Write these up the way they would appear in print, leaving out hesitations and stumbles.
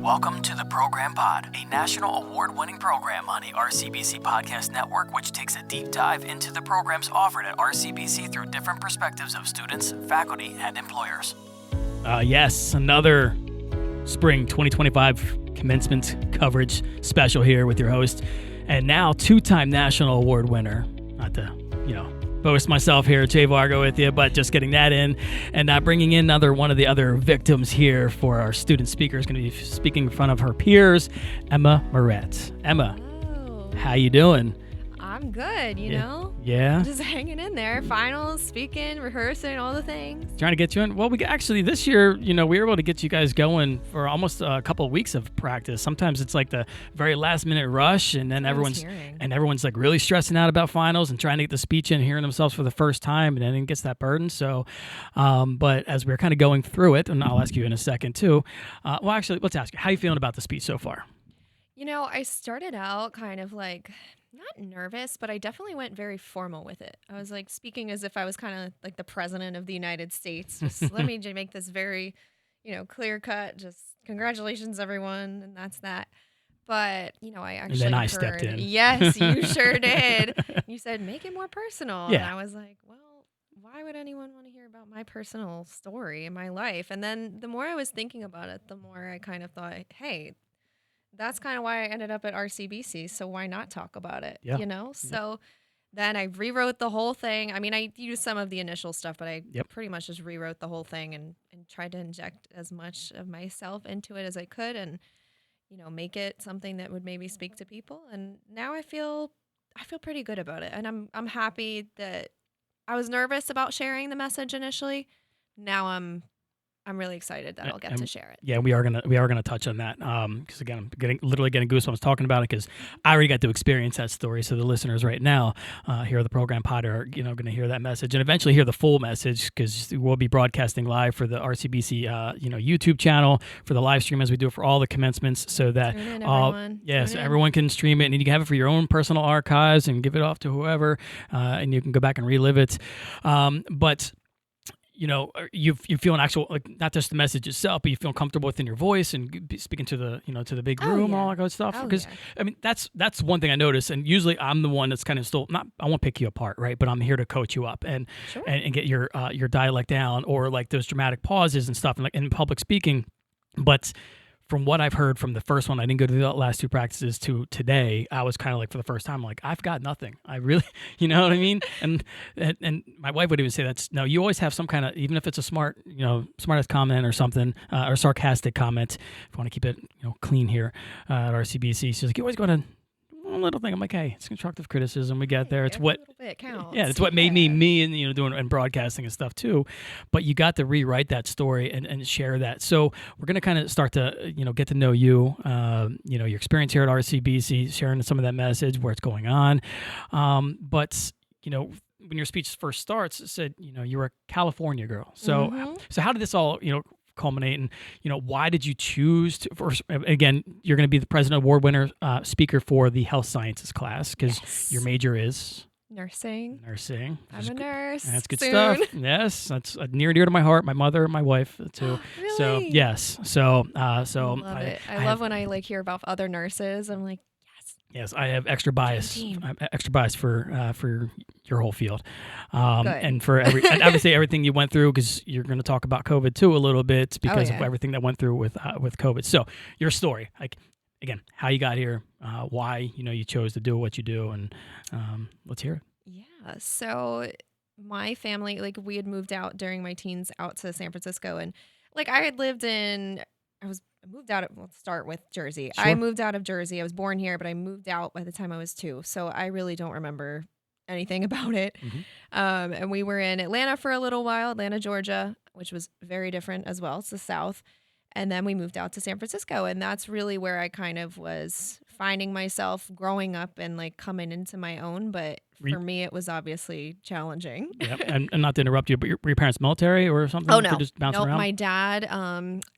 Welcome to the Program Pod, a national award-winning program on the RCBC Podcast Network, which takes a deep dive into the programs offered at RCBC through different perspectives of students, faculty, and employers. Yes, another spring 2025 commencement coverage special here with your host, and now two-time national award winner. Not to, boast myself here, Jay Vargo with you, but just getting that in and bringing in one of the other victims here for our student speaker is going to be speaking in front of her peers, Emma Marett. Emma, how you doing? I'm good, you know? Yeah? Just hanging in there. Finals, speaking, rehearsing, all the things. Trying to get you in. Well, we actually, this year, we were able to get you guys going for almost a couple of weeks of practice. Sometimes it's like the very last minute rush, and then everyone's like really stressing out about finals and trying to get the speech in, hearing themselves for the first time, and then it gets that burden. So, but as we're kind of going through it, and I'll ask you in a second too. Actually, let's ask you, how are you feeling about the speech so far? I started out kind of like, not nervous, but I definitely went very formal with it. I was like speaking as if I was kind of like the president of the United States. Just let me make this very, clear cut. Just congratulations, everyone, and that's that. But I actually and then I stepped in. Yes, you sure did. You said make it more personal, yeah. And I was like, well, why would anyone want to hear about my personal story in my life? And then the more I was thinking about it, the more I kind of thought, hey, that's kind of why I ended up at RCBC, so why not talk about it, So then I rewrote the whole thing. I mean, I used some of the initial stuff, but I pretty much just rewrote the whole thing and tried to inject as much of myself into it as I could and, make it something that would maybe speak to people. And now I feel pretty good about it. And I'm happy that I was nervous about sharing the message initially. Now I'm really excited that I'll get to share it. Yeah, we are gonna touch on that because again, I'm literally getting goosebumps talking about it because I already got to experience that story. So the listeners right now here at the Program Pod are going to hear that message and eventually hear the full message because we'll be broadcasting live for the RCBC YouTube channel for the live stream as we do it for all the commencements, so that everyone can stream it and you can have it for your own personal archives and give it off to whoever, and you can go back and relive it. But you feel an actual, like, not just the message itself, but you feel comfortable within your voice and speaking to the, to the big room, all that good stuff. Because I mean, that's one thing I notice. And usually I'm the one that's kind of still I won't pick you apart, right? But I'm here to coach you up and get your dialect down, or like those dramatic pauses and stuff, and like in public speaking. But from what I've heard from the first one, I didn't go to the last two practices, to today, I was kind of like, for the first time, like, I've got nothing. I really, you know what I mean? And my wife would even say no, you always have some kind of, even if it's a smartest comment or something, or sarcastic comment, if you want to keep it, clean here at RCBC. She's like, you always go to one little thing. I'm like, hey, it's constructive criticism. We get there. It's what, bit counts. Yeah, it's what made me, and doing and broadcasting and stuff too. But you got to rewrite that story and share that. So we're gonna kind of start to get to know you, your experience here at RCBC, sharing some of that message, where it's going on. But when your speech first starts, it said you were a California girl. So so how did this all culminate, and why did you choose to? First, again, you're going to be the President Award winner speaker for the health sciences class because your major is nursing. I'm a nurse. That's good soon. Stuff. Yes, that's near and dear to my heart. My mother, my wife too. Really? So yes. So I love it. I love when I hear about other nurses. I'm like, yes, I have extra bias. I have extra bias for your whole field, and for obviously everything you went through, because you're going to talk about COVID too a little bit because of everything that went through with COVID. So your story, like, again, how you got here, why you chose to do what you do, and let's hear it. Yeah. So my family, like, we had moved out during my teens out to San Francisco, and like I had lived in. I moved out. Let's start with Jersey. Sure. I moved out of Jersey. I was born here, but I moved out by the time I was 2. So I really don't remember anything about it. And we were in Atlanta for a little while, Atlanta, Georgia, which was very different as well. It's the South. And then we moved out to San Francisco. And that's really where I kind of was finding myself growing up and like coming into my own. But for me, it was obviously challenging. Yep. And not to interrupt you, but were your parents military or something? Oh, no. Just bouncing around? My dad,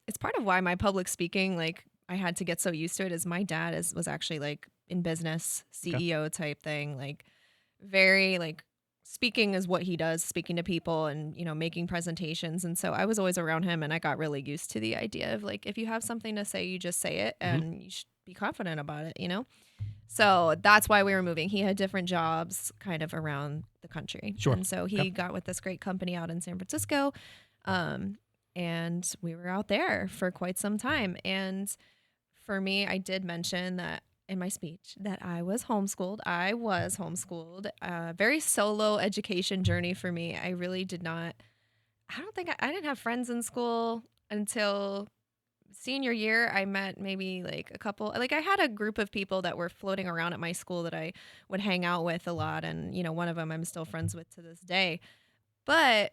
it's part of why my public speaking, like, I had to get so used to it, is my dad was actually like in business, CEO type thing, like very like speaking is what he does, speaking to people and, making presentations. And so I was always around him, and I got really used to the idea of like, if you have something to say, you just say it, and you should be confident about it. So that's why we were moving. He had different jobs kind of around the country. Sure. And so he got with this great company out in San Francisco. And we were out there for quite some time. And for me, I did mention that in my speech that I was homeschooled. Very solo education journey for me. I really did not, I don't think I didn't have friends in school until senior year. I met maybe like a couple, like I had a group of people that were floating around at my school that I would hang out with a lot. And, one of them I'm still friends with to this day. But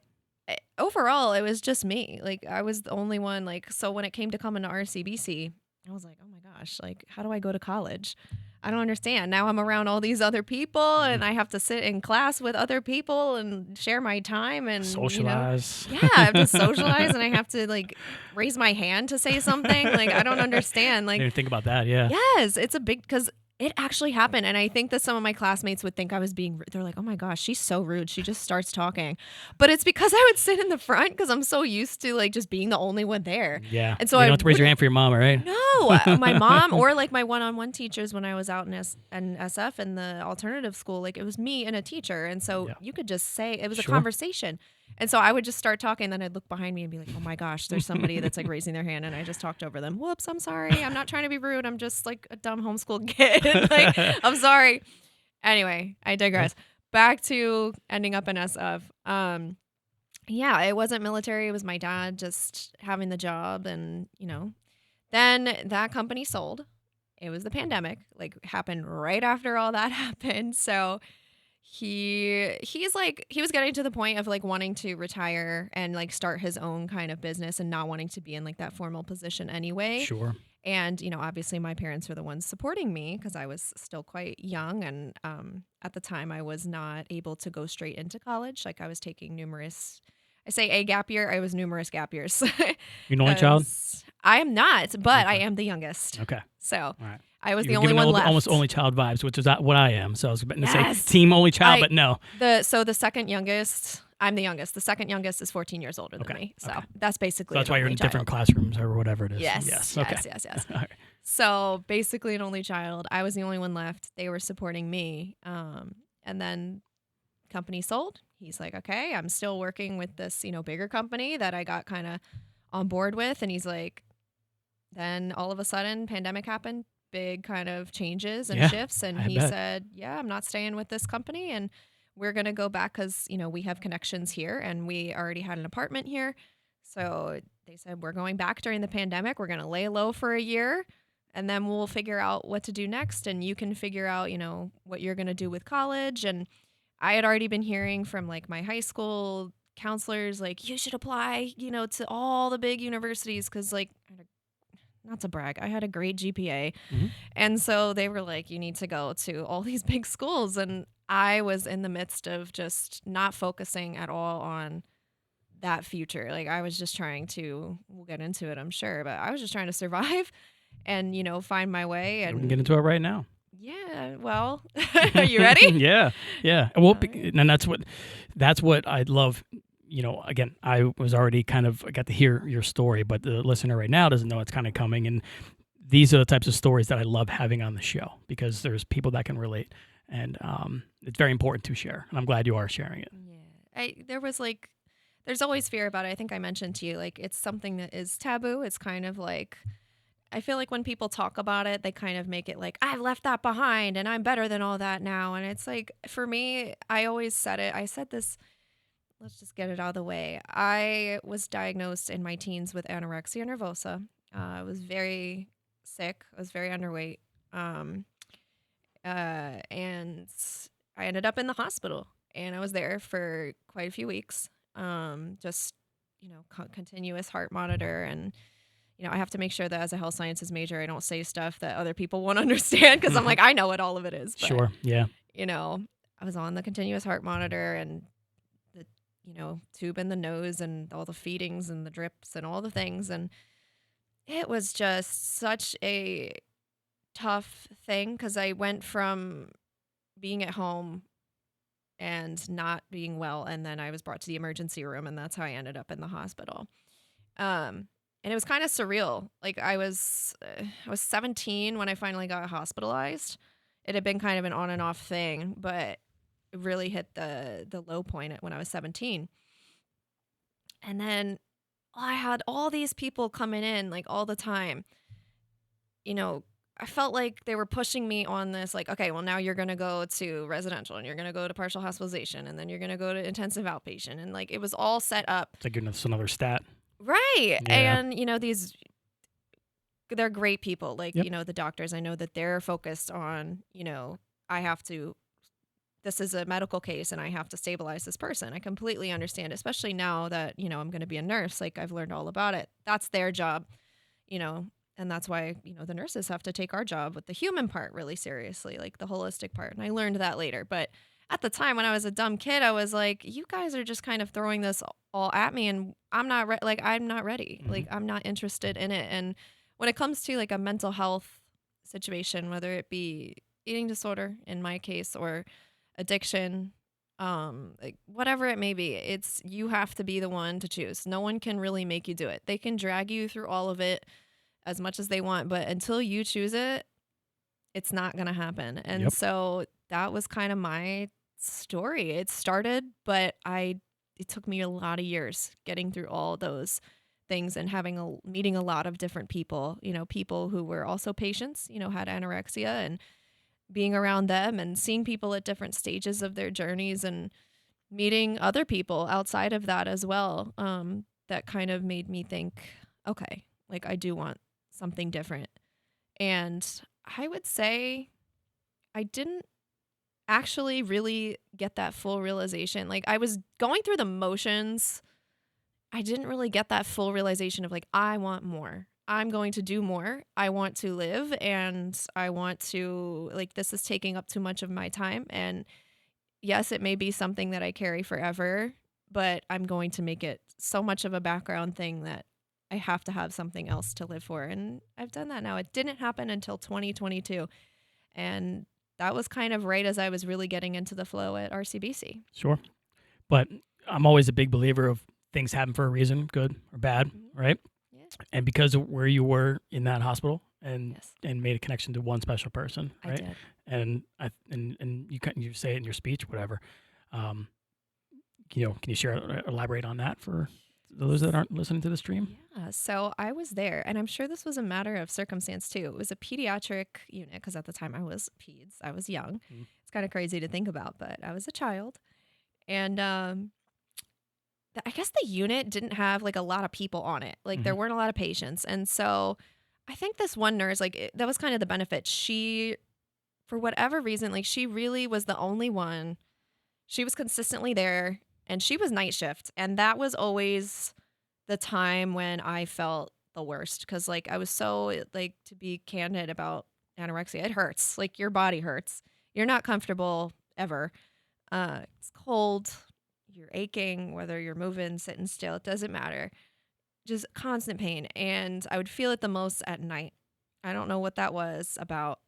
overall, it was just me. Like I was the only one, like, so when it came to coming to RCBC, I was like, oh my gosh, like, how do I go to college? I don't understand. Now I'm around all these other people and I have to sit in class with other people and share my time and socialize. I have to socialize and I have to like raise my hand to say something. Like, I don't understand. Like, I didn't think about that. Yeah. Yes, it's a big, because it actually happened. And I think that some of my classmates would think I was they're like, oh my gosh, she's so rude. She just starts talking. But it's because I would sit in the front because I'm so used to like just being the only one there. Yeah. And so you don't have to raise your hand for your mom, right? No, my mom or like my one-on-one teachers when I was out in SF in the alternative school, like it was me and a teacher. And so you could just say, it was a conversation. And so I would just start talking, then I'd look behind me and be like, oh my gosh, there's somebody that's like raising their hand, and I just talked over them. Whoops, I'm sorry. I'm not trying to be rude. I'm just like a dumb homeschool kid. Like, I'm sorry. Anyway, I digress. Back to ending up in SF. Yeah, it wasn't military. It was my dad just having the job, and then that company sold. It was the pandemic, like happened right after all that happened. So he's like, he was getting to the point of like wanting to retire and like start his own kind of business and not wanting to be in like that formal position anyway. Sure. And, obviously my parents were the ones supporting me because I was still quite young. And at the time I was not able to go straight into college. Like I was taking I say a gap year. I was numerous gap years. You're an only child? I am not, but I am the youngest. Okay. So All right. I was You're the only one left. Almost only child vibes, which is not what I am. So I was going to say team only child, but no. So the second youngest, I'm the youngest. The second youngest is 14 years older than me. So that's basically. So that's why you're in different classrooms or whatever it is. Yes. Yes. Yes. All right. So basically an only child. I was the only one left. They were supporting me. And then company sold. He's like, okay, I'm still working with this, bigger company that I got kind of on board with. And he's like, then all of a sudden pandemic happened. Big kind of changes and shifts. And he said, I'm not staying with this company and we're going to go back because, we have connections here and we already had an apartment here. So they said, we're going back during the pandemic. We're going to lay low for a year and then we'll figure out what to do next. And you can figure out, what you're going to do with college. And I had already been hearing from like my high school counselors, like, you should apply, to all the big universities. Cause like, not to brag, I had a great GPA. Mm-hmm. And so they were like, you need to go to all these big schools. And I was in the midst of just not focusing at all on that future. Like I was just trying to, we'll get into it, I'm sure, but I was just trying to survive and, find my way. And we can get into it right now. Yeah. Well, are you ready? Yeah. Well, and that's what I love. Again, I was already I got to hear your story, but the listener right now doesn't know it's kind of coming. And these are the types of stories that I love having on the show because there's people that can relate. And it's very important to share. And I'm glad you are sharing it. Yeah. There's always fear about it. I think I mentioned to you, like, it's something that is taboo. It's kind of like, I feel like when people talk about it, they kind of make it like, I've left that behind and I'm better than all that now. And it's like, for me, I always said it. I said this. Let's just get it out of the way. I was diagnosed in my teens with anorexia nervosa. I was very sick. I was very underweight. And I ended up in the hospital. And I was there for quite a few weeks. Just, continuous heart monitor. And, I have to make sure that as a health sciences major, I don't say stuff that other people won't understand because I'm like, I know what all of it is. But, sure. Yeah. I was on the continuous heart monitor and tube in the nose and all the feedings and the drips and all the things. And it was just such a tough thing because I went from being at home and not being well. And then I was brought to the emergency room, and that's how I ended up in the hospital. And it was kind of surreal. Like I was 17 when I finally got hospitalized. It had been kind of an on and off thing, but it really hit the low point when I was 17. And then I had all these people coming in like all the time. You know, I felt like they were pushing me on this, like, okay, well, now you're going to go to residential and you're going to go to partial hospitalization and then you're going to go to intensive outpatient. And like, it was all set up. It's like it's another stat. Right. Yeah. And, they're great people. Like, Yep. the doctors, I know that they're focused on, this is a medical case and I have to stabilize this person. I completely understand, especially now that, I'm going to be a nurse. Like I've learned all about it. That's their job, and that's why, the nurses have to take our job with the human part really seriously, like the holistic part. And I learned that later. But at the time when I was a dumb kid, I was like, you guys are just kind of throwing this all at me and I'm not I'm not ready. Mhm. Like I'm not interested in it. And when it comes to like a mental health situation, whether it be eating disorder in my case or addiction, like whatever it may be, it's you have to be the one to choose. No one can really make you do it. They can drag you through all of it as much as they want, but until you choose it, it's not going to happen. And Yep. so that was kind of my story. It started, but it took me a lot of years getting through all those things and meeting a lot of different people, people who were also patients, had anorexia, and being around them and seeing people at different stages of their journeys and meeting other people outside of that as well. That kind of made me think, okay, like I do want something different. And I would say I didn't actually really get that full realization. Like I was going through the motions. I didn't really get that full realization of like, I want more. I'm going to do more. I want to live and I want to, like, this is taking up too much of my time. And yes, it may be something that I carry forever, but I'm going to make it so much of a background thing that I have to have something else to live for. And I've done that now. It didn't happen until 2022. And that was kind of right as I was really getting into the flow at RCBC. Sure. But I'm always a big believer of things happen for a reason, good or bad, right? Yeah. And because of where you were in that hospital and Yes. and made a connection to one special person, I right? did. And you say it in your speech, whatever. Can you elaborate on that for those that aren't listening to the stream? Yeah, so I was there, and I'm sure this was a matter of circumstance too. It was a pediatric unit because at the time I was peds. I was young. Mhm. It's kind of crazy to think about, but I was a child. And I guess the unit didn't have like a lot of people on it. Like there Mhm. weren't a lot of patients. And so I think this one nurse, that was kind of the benefit. For whatever reason, like she really was the only one. She was consistently there and she was night shift. And that was always the time when I felt the worst. Cause like I was so, like, to be candid about anorexia, it hurts. Like your body hurts. You're not comfortable ever. It's cold. You're aching, whether you're moving, sitting still, it doesn't matter. Just constant pain. And I would feel it the most at night. I don't know what that was about.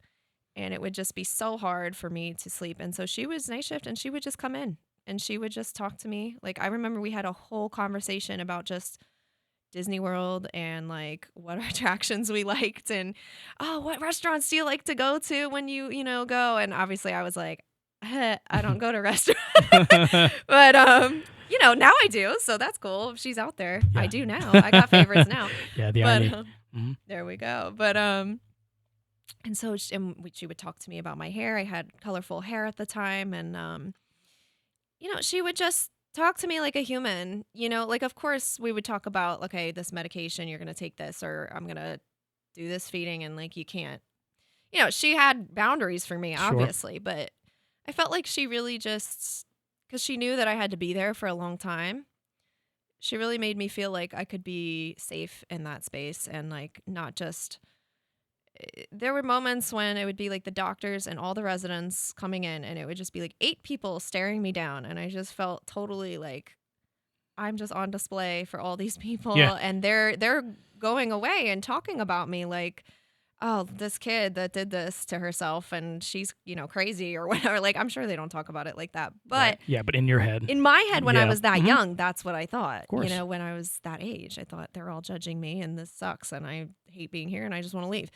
And it would just be so hard for me to sleep. And so she was night shift and she would just come in and she would just talk to me. Like I remember we had a whole conversation about just Disney World and like what attractions we liked and what restaurants do you like to go to when you go? And obviously I was like, I don't go to restaurants. But now I do, so that's cool. If she's out there, I Yeah. do now. I got favorites now. Yeah, the But irony. Mhm. there we go. But and so she would talk to me about my hair. I had colorful hair at the time, and she would just talk to me like a human. Like of course we would talk about, okay, this medication, you're gonna take this, or I'm gonna do this feeding, and like you can't. She had boundaries for me, Sure. obviously, but I felt like she really just, because she knew that I had to be there for a long time, she really made me feel like I could be safe in that space and like not just. There were moments when it would be like the doctors and all the residents coming in, and it would just be like 8 people staring me down, and I just felt totally like I'm just on display for all these people, Yeah. and they're going away and talking about me like oh, this kid that did this to herself and she's, crazy or whatever. Like, I'm sure they don't talk about it like that. But Right. Yeah, but in your head. in my head, when I Yeah. was that Mhm. young, that's what I thought. Of course. When I was that age, I thought they're all judging me and this sucks and I hate being here and I just want to leave.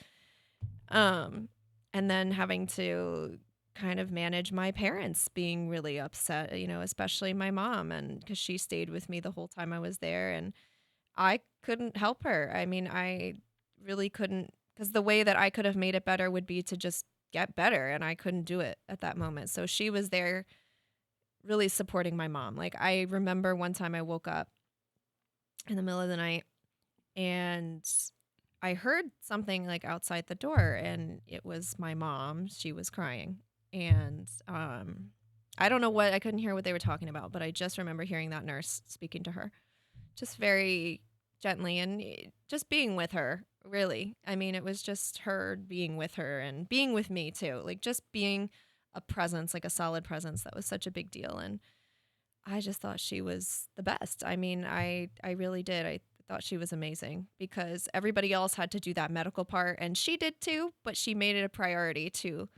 And then having to kind of manage my parents being really upset, especially my mom, and because she stayed with me the whole time I was there and I couldn't help her. I mean, I really couldn't, because the way that I could have made it better would be to just get better, and I couldn't do it at that moment. So she was there really supporting my mom. Like, I remember one time I woke up in the middle of the night and I heard something like outside the door, and it was my mom. She was crying. And I don't know what, I couldn't hear what they were talking about, but I just remember hearing that nurse speaking to her just very gently and just being with her, really. I mean, it was just her being with her and being with me too. Like, just being a presence, like a solid presence. That was such a big deal. And I just thought she was the best. I mean, I really did. I thought she was amazing because everybody else had to do that medical part, and she did too, but she made it a priority to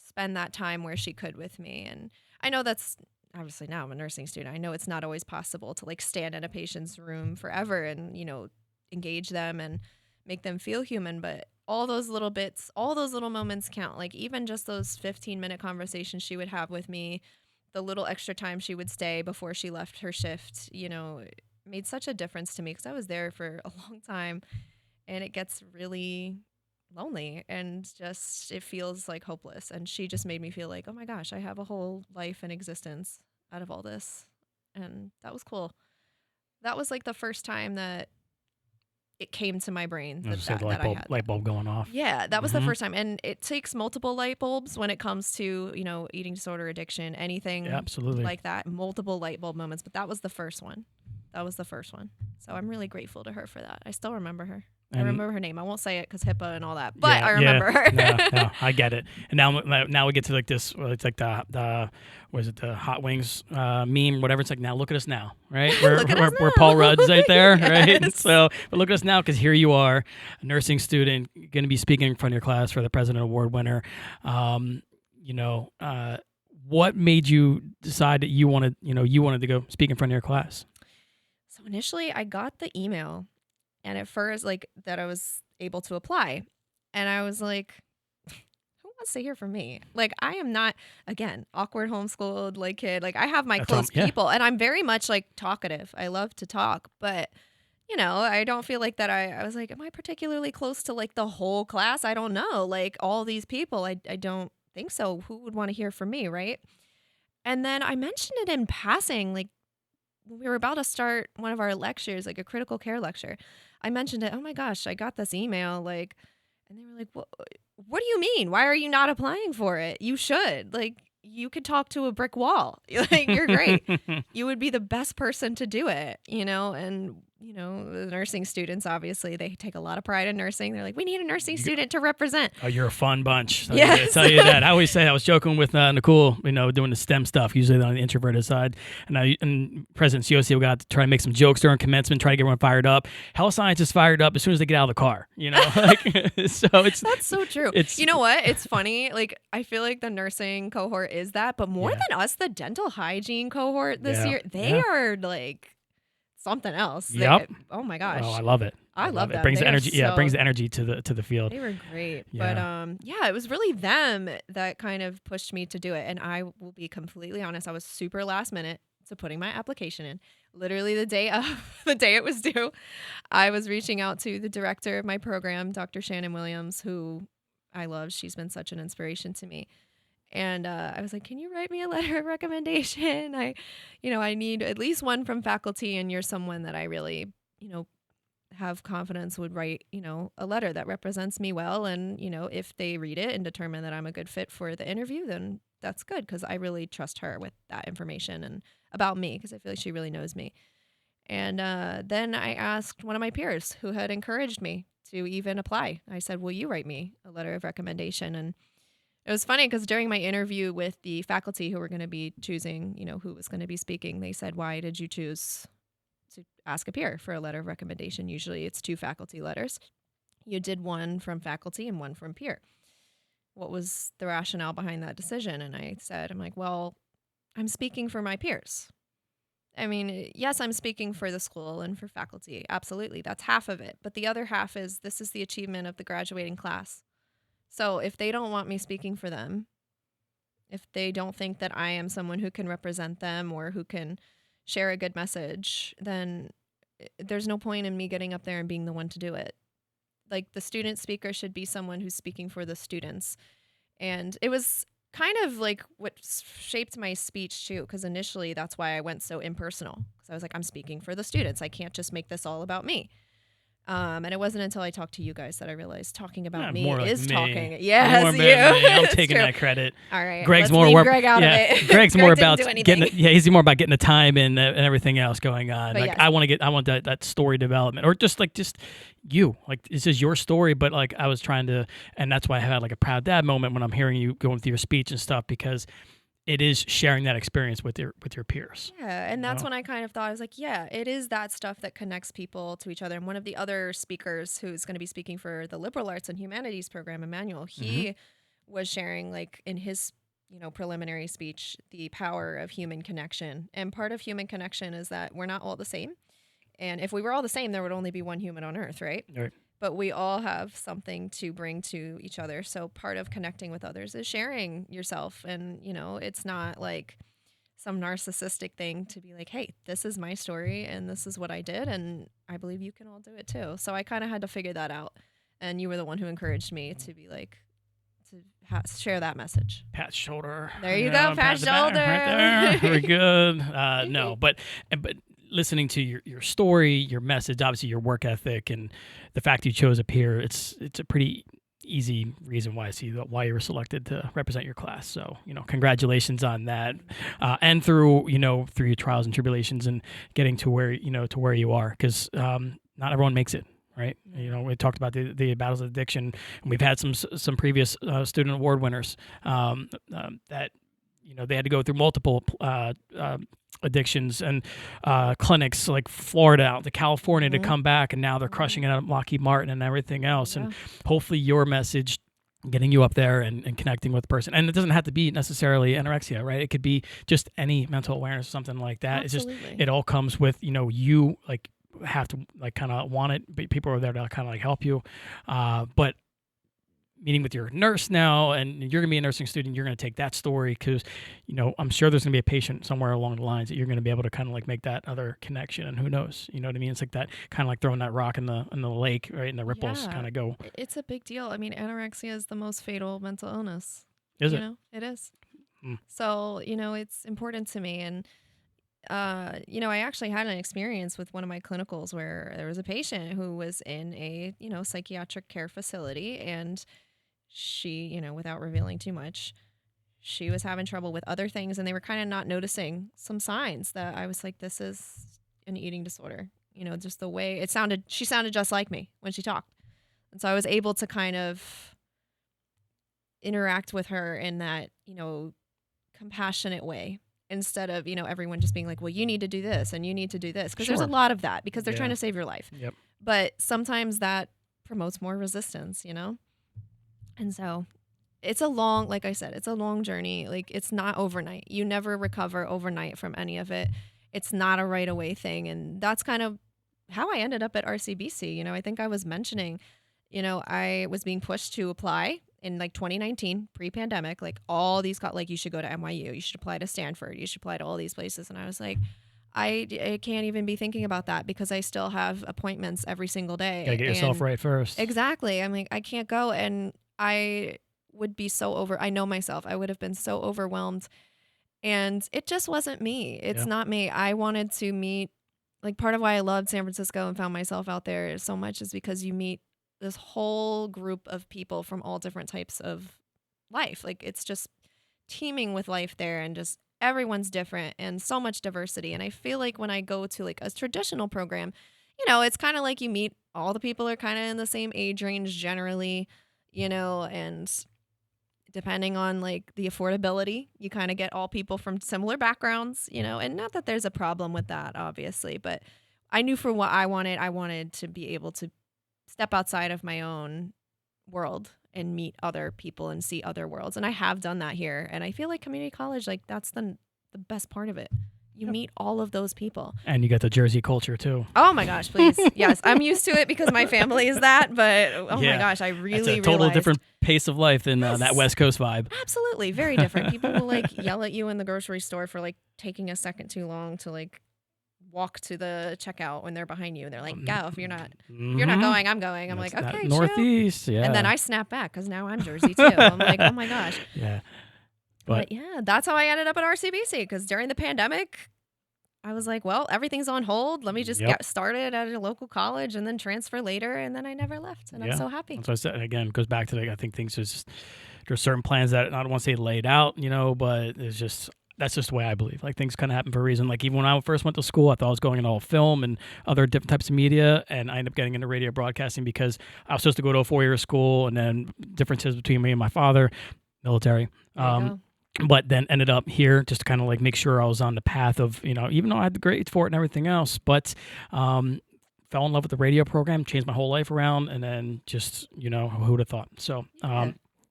spend that time where she could with me. And I know that's obviously, now I'm a nursing student. I know it's not always possible to like stand in a patient's room forever and, engage them and make them feel human, but all those little bits, all those little moments count. Like, even just those 15-minute conversations she would have with me, the little extra time she would stay before she left her shift, made such a difference to me because I was there for a long time, and it gets really lonely and just, it feels like hopeless. And she just made me feel like, oh my gosh, I have a whole life and existence out of all this. And that was cool. That was like the first time that it came to my brain that I had. Light bulb going off. Yeah, that was the first time. And it takes multiple light bulbs when it comes to, eating disorder, addiction, anything Absolutely. like that. Multiple light bulb moments. But that was the first one. So I'm really grateful to her for that. I still remember her. I remember her name. I won't say it because HIPAA and all that, but I remember her. No, I get it. And now we get to like this. It's like the was it the hot wings meme, whatever. It's like, now look at us now, right? We're Paul Rudd's right there, right? Yes. So, but look at us now, because here you are, a nursing student, going to be speaking in front of your class for the President Award winner. What made you decide that you wanted to go speak in front of your class? So initially, I got the email. And at first, like, that I was able to apply. And I was like, who wants to hear from me? Like, I am not, again, awkward homeschooled, like, kid. Like, I have my close people. And I'm very much, like, talkative. I love to talk. But, I don't feel like that I was like, am I particularly close to, like, the whole class? I don't know. Like, all these people, I don't think so. Who would want to hear from me, right? And then I mentioned it in passing, like, we were about to start one of our lectures, like a critical care lecture. I mentioned it. Oh my gosh, I got this email, like, and they were like, what do you mean? Why are you not applying for it? You should. Like, you could talk to a brick wall. Like, you're great. You would be the best person to do it, and, the nursing students, obviously, they take a lot of pride in nursing. They're like, we need a nursing student to represent. Oh, you're a fun bunch. Yes. I tell you that. I always say, I was joking with Nicole, doing the STEM stuff, usually on the introverted side. And President Siosi got to try to make some jokes during commencement, try to get everyone fired up. Health science is fired up as soon as they get out of the car, so That's so true. You know what? It's funny. Like, I feel like the nursing cohort is that, but more than us, the dental hygiene cohort this year, they are like something else. Yep. Oh my gosh. Oh, I love it. I love that. It brings the energy. It brings the energy to the field. They were great. Yeah. But it was really them that kind of pushed me to do it. And I will be completely honest, I was super last minute to putting my application in. Literally the day it was due, I was reaching out to the director of my program, Dr. Shannon Williams, who I love. She's been such an inspiration to me. And I was like, can you write me a letter of recommendation? I need at least one from faculty, and you're someone that I really, have confidence would write, a letter that represents me well. And, if they read it and determine that I'm a good fit for the interview, then that's good, because I really trust her with that information and about me, because I feel like she really knows me. And then I asked one of my peers who had encouraged me to even apply. I said, will you write me a letter of recommendation? And it was funny because during my interview with the faculty who were going to be choosing, who was going to be speaking, they said, why did you choose to ask a peer for a letter of recommendation? Usually it's 2 faculty letters. You did one from faculty and one from peer. What was the rationale behind that decision? And I said, I'm like, well, I'm speaking for my peers. I mean, yes, I'm speaking for the school and for faculty. Absolutely. That's half of it. But the other half is this is the achievement of the graduating class. So if they don't want me speaking for them, if they don't think that I am someone who can represent them or who can share a good message, then there's no point in me getting up there and being the one to do it. Like the student speaker should be someone who's speaking for the students. And it was kind of like what shaped my speech too, because initially that's why I went so impersonal. Because I was like, I'm speaking for the students. I can't just make this all about me. And it wasn't until I talked to you guys that I realized talking about me more is like me. talking. Yes, More you. about me. I'm It's taking true. that credit. All right. Greg's let's more leave work. Greg out of it. Greg's Greg more didn't about do anything. getting. He's more about getting the time in and everything else going on. But Like yes. I want that story development, or just you. Like this is your story, but like I was trying to, and that's why I had like a proud dad moment when I'm hearing you going through your speech and stuff, because it is sharing that experience with your peers. Yeah, and that's when I kind of thought, I was like, yeah, it is that stuff that connects people to each other. And one of the other speakers who's going to be speaking for the liberal arts and humanities program, Emmanuel, he was sharing like in his, preliminary speech, the power of human connection. And part of human connection is that we're not all the same. And if we were all the same, there would only be one human on earth, right? Right. But we all have something to bring to each other. So part of connecting with others is sharing yourself. And, it's not like some narcissistic thing to be like, hey, this is my story and this is what I did. And I believe you can all do it too. So I kind of had to figure that out. And you were the one who encouraged me to be like, to share that message. Pat shoulder. There you go, pat the back shoulder. right there. Very good. No, but listening to your story, your message, obviously your work ethic, and the fact you chose a peer, it's a pretty easy reason why I see why you were selected to represent your class. So, congratulations on that. And through your trials and tribulations and getting to where you are, because not everyone makes it. Right. We talked about the battles of addiction, and we've had some previous student award winners that, they had to go through multiple addictions and clinics like Florida out to California to come back, and now they're crushing it at Lockheed Martin and everything else. And hopefully your message, getting you up there and connecting with the person. And it doesn't have to be necessarily anorexia, right? It could be just any mental awareness or something like that. Absolutely. It's just, it all comes with, you like have to like kind of want it, but people are there to kind of like help you. But meeting with your nurse now, and you're going to be a nursing student, you're going to take that story because, I'm sure there's going to be a patient somewhere along the lines that you're going to be able to kind of like make that other connection. And who knows, you know what I mean? It's like that kind of like throwing that rock in the lake, right? And the ripples kind of go. It's a big deal. I mean, anorexia is the most fatal mental illness. Is it? It is. So, it's important to me. And, I actually had an experience with one of my clinicals where there was a patient who was in a, psychiatric care facility, and she, without revealing too much, she was having trouble with other things, and they were kind of not noticing some signs that I was like, this is an eating disorder. Just the way she sounded just like me when she talked. And so I was able to kind of interact with her in that, compassionate way, instead of, everyone just being like, well, you need to do this and you need to do this. Because there's a lot of that because they're trying to save your life. Yep. But sometimes that promotes more resistance, And so it's like I said, it's a long journey. Like, it's not overnight. You never recover overnight from any of it. It's not a right away thing. And that's kind of how I ended up at RCBC. I think I was mentioning, I was being pushed to apply in like 2019, pre-pandemic, like all these you should go to NYU, you should apply to Stanford, you should apply to all these places. And I was like, I can't even be thinking about that because I still have appointments every single day. Gotta get yourself right first. Exactly. I'm like, I can't go. And I would be I know myself, I would have been so overwhelmed. And it just wasn't me. It's not me. I wanted to meet, like, part of why I loved San Francisco and found myself out there so much is because you meet this whole group of people from all different types of life. Like, it's just teeming with life there, and just everyone's different and so much diversity. And I feel like when I go to like a traditional program, it's kind of like you meet all the people are kind of in the same age range generally, and depending on like the affordability, you kind of get all people from similar backgrounds, and not that there's a problem with that, obviously, but I knew for what I wanted to be able to step outside of my own world and meet other people and see other worlds. And I have done that here. And I feel like community college, like that's the best part of it. You meet all of those people. And you got the Jersey culture too. Oh my gosh, please. Yes, I'm used to it because my family is that. But oh my gosh, I really it's a total realized, different pace of life than that West Coast vibe. Absolutely, very different. People will like yell at you in the grocery store for like taking a second too long to like walk to the checkout when they're behind you. They're like, "Go! If you're not going, I'm going." I'm That's like, "Okay, Northeast, chill." yeah. And then I snap back because now I'm Jersey too. I'm like, "Oh my gosh." Yeah. But yeah, that's how I ended up at RCBC because during the pandemic, I was like, well, everything's on hold. Let me just get started at a local college and then transfer later. And then I never left. And I'm so happy. That's what I said. Again, it goes back to I think things is just, there's certain plans that I don't want to say laid out, but it's just, that's just the way I believe. Like things kind of happen for a reason. Like even when I first went to school, I thought I was going into all film and other different types of media. And I ended up getting into radio broadcasting because I was supposed to go to a 4-year school, and then differences between me and my father, military. But then ended up here just to kind of like make sure I was on the path of, even though I had the grades for it and everything else, but fell in love with the radio program, changed my whole life around, and then just, who would have thought? So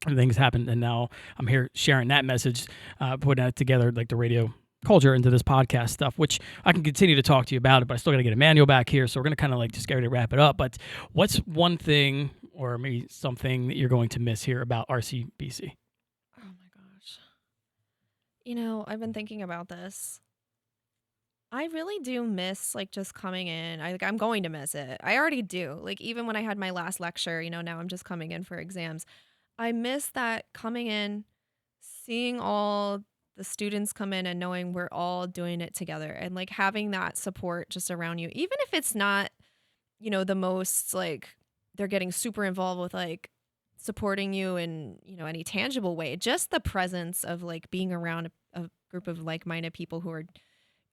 things happened, and now I'm here sharing that message, putting that together, like the radio culture into this podcast stuff, which I can continue to talk to you about it, but I still got to get Emmanuel back here, so we're going to kind of like just get ready to wrap it up. But what's one thing or maybe something that you're going to miss here about RCBC? I've been thinking about this. I really do miss like just coming in. I'm going to miss it. I already do. Like even when I had my last lecture, now I'm just coming in for exams. I miss that coming in, seeing all the students come in and knowing we're all doing it together and like having that support just around you. Even if it's not, the most like they're getting super involved with like supporting you in, any tangible way. Just the presence of like being around a group of like-minded people who are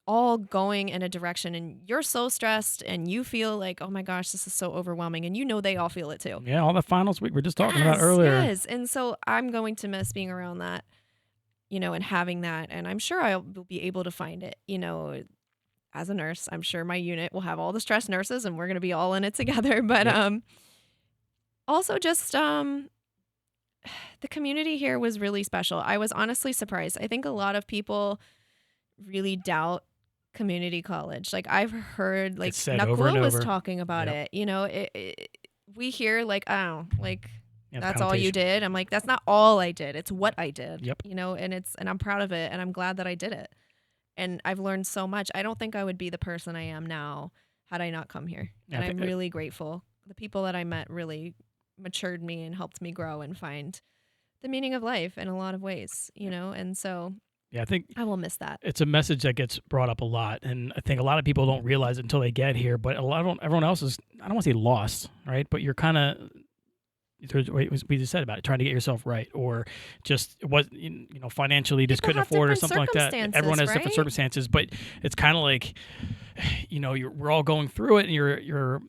all going in a direction, and you're so stressed and you feel like, oh my gosh, this is so overwhelming, and they all feel it too. Yeah, all the finals we were just talking about earlier. Yes, and so I'm going to miss being around that, and having that, and I'm sure I will be able to find it, as a nurse. I'm sure my unit will have all the stress nurses and we're going to be all in it together, but also just the community here was really special. I was honestly surprised. I think a lot of people really doubt community college. Like I've heard like Nakul was talking about it. We hear like, oh, like that's all you did. I'm like, that's not all I did. It's what I did. Yep. And I'm proud of it, and I'm glad that I did it. And I've learned so much. I don't think I would be the person I am now had I not come here. And I'm really grateful. The people that I met really matured me and helped me grow and find the meaning of life in a lot of ways, and so I think I will miss that. It's a message that gets brought up a lot, and I think a lot of people don't realize it until they get here, but everyone else is, I don't want to say lost, right? But you're kind of, we just said about it, trying to get yourself right, or just financially just couldn't afford or something like that. Everyone has different circumstances, but it's kind of like, we're all going through it, and you're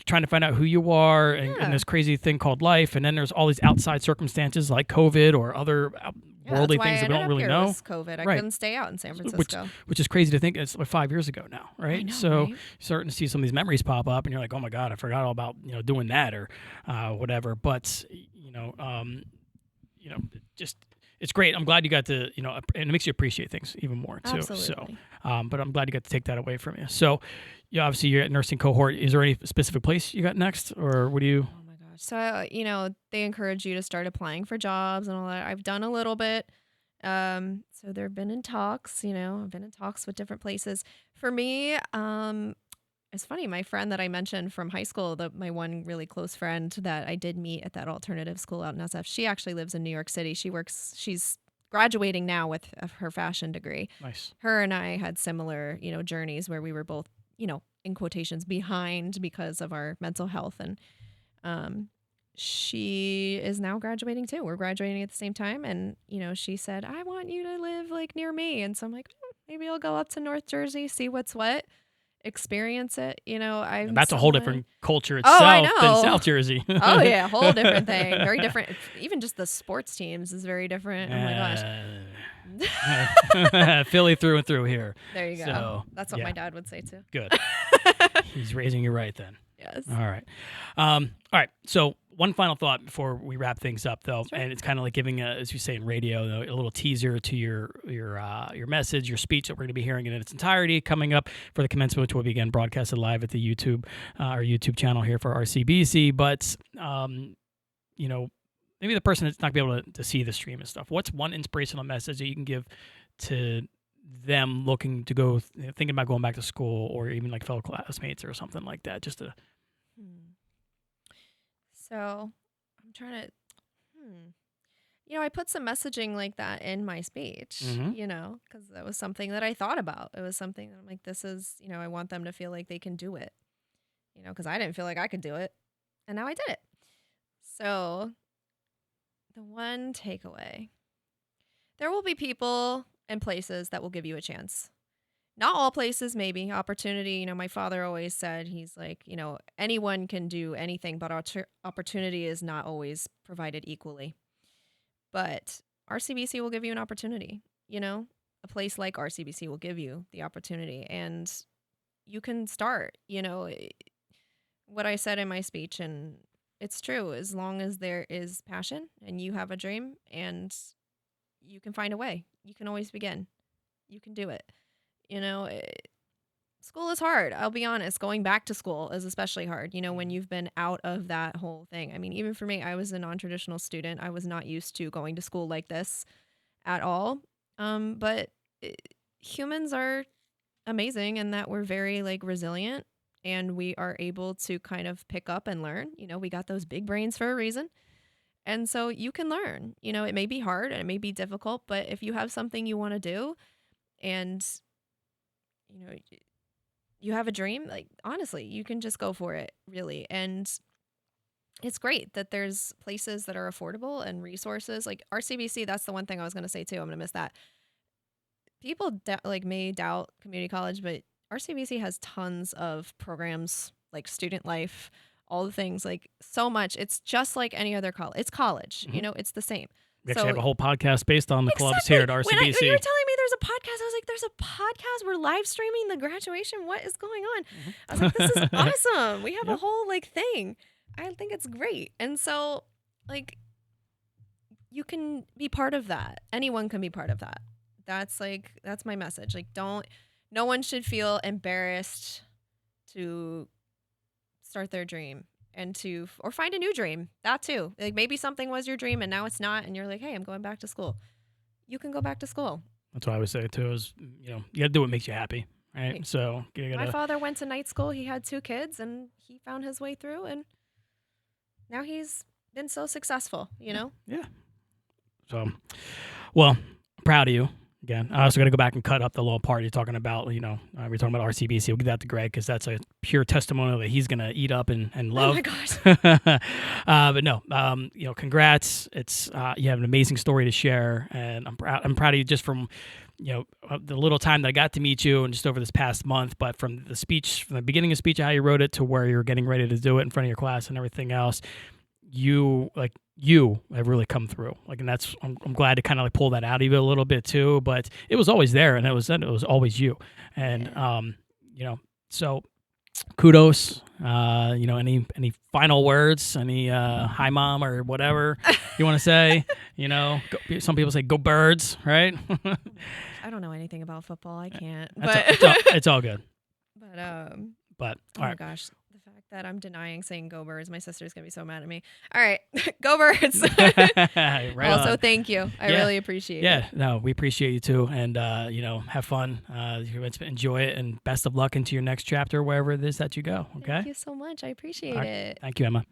trying to find out who you are, and this crazy thing called life, and then there's all these outside circumstances like COVID or other worldly things that we don't really know. COVID. I couldn't stay out in San Francisco, which is crazy to think. It's like 5 years ago now, right? Know, so right? You're starting to see some of these memories pop up, and you're like, oh my god, I forgot all about doing that or whatever. But just it's great. I'm glad you got to and it makes you appreciate things even more too. Absolutely. So, but I'm glad you got to take that away from you. So, obviously you're at nursing cohort. Is there any specific place you got next, or what do you? So, they encourage you to start applying for jobs and all that. I've done a little bit. So they've been in talks, I've been in talks with different places. For me, it's funny. My friend that I mentioned from high school, my one really close friend that I did meet at that alternative school out in SF, she actually lives in New York City. She's graduating now with her fashion degree. Nice. Her and I had similar, journeys where we were both, in quotations behind because of our mental health, and she is now graduating too. We're graduating at the same time. And, she said, I want you to live like near me. And so I'm like, maybe I'll go up to North Jersey, see what's what, experience it. That's a whole different culture itself than South Jersey. Oh yeah. Whole different thing. Very different. Even just the sports teams is very different. Oh my gosh. Philly through and through here. There you go. So, that's what my dad would say too. Good. He's raising you right then. Yes. All right. All right. So one final thought before we wrap things up, though, Sure. and it's kind of like giving, as you say in radio, a little teaser to your message, your speech that we're going to be hearing in its entirety coming up for the commencement, which will be again broadcasted live at the YouTube, our YouTube channel here for RCBC. But maybe the person that's not going to be able to see the stream and stuff. What's one inspirational message that you can give to them looking to go, thinking about going back to school, or even like fellow classmates or something like that, just to. So I'm trying to, I put some messaging like that in my speech, because that was something that I thought about. It was something that I'm like, this is, I want them to feel like they can do it, because I didn't feel like I could do it. And now I did it. So the one takeaway, there will be people and places that will give you a chance. Not all places, maybe. Opportunity, my father always said, he's like, anyone can do anything, but opportunity is not always provided equally. But RCBC will give you an opportunity, a place like RCBC will give you the opportunity, and you can start, what I said in my speech, and it's true, as long as there is passion and you have a dream and you can find a way, you can always begin, you can do it. School is hard. I'll be honest. Going back to school is especially hard, when you've been out of that whole thing. I mean, even for me, I was a non-traditional student. I was not used to going to school like this at all. But humans are amazing in that we're very resilient, and we are able to kind of pick up and learn. We got those big brains for a reason. And so you can learn. It may be hard and it may be difficult, but if you have something you want to do and you have a dream, honestly, you can just go for it, really. And it's great that there's places that are affordable and resources like RCBC. That's the one thing I was going to say too. I'm going to miss that. People may doubt community college, but RCBC has tons of programs like student life, all the things, so much. It's just like any other college. It's college, it's the same. We actually have a whole podcast based on the clubs here at RCBC. When you were telling me there's a podcast, I was like, there's a podcast. We're live streaming the graduation. What is going on? I was like, this is awesome. We have a whole thing. I think it's great. And so you can be part of that. Anyone can be part of that. That's my message. No one should feel embarrassed to start their dream. Or find a new dream. That too. Maybe something was your dream and now it's not, and you're like, hey, I'm going back to school. You can go back to school. That's what I would say too, is, you gotta do what makes you happy. Right. So my father went to night school. He had 2 kids and he found his way through, and now he's been so successful, Yeah. So, well, I'm proud of you. Again, I also got to go back and cut up the little part you're talking about. We're talking about RCBC. We'll give that to Greg because that's a pure testimonial that he's going to eat up and love. Oh my gosh. But no, congrats. It's you have an amazing story to share, and I'm proud of you just from the little time that I got to meet you and just over this past month. But from the speech, from the beginning of speech, how you wrote it to where you're getting ready to do it in front of your class and everything else, you have really come through. And that's, I'm glad to kind of pull that out of you a little bit too, but it was always there, and it was always you. And, so kudos, any final words, any, hi mom or whatever you want to say, some people say go Birds, right? I don't know anything about football. I can't, it's all good. But oh my gosh, the fact that I'm denying saying go Birds, my sister's gonna be so mad at me. All right, go Birds. Right also, on. Thank you. I really appreciate it. Yeah, no, we appreciate you too, and have fun. Enjoy it, and best of luck into your next chapter, wherever it is that you go. Okay. Thank you so much. I appreciate it. Thank you, Emma.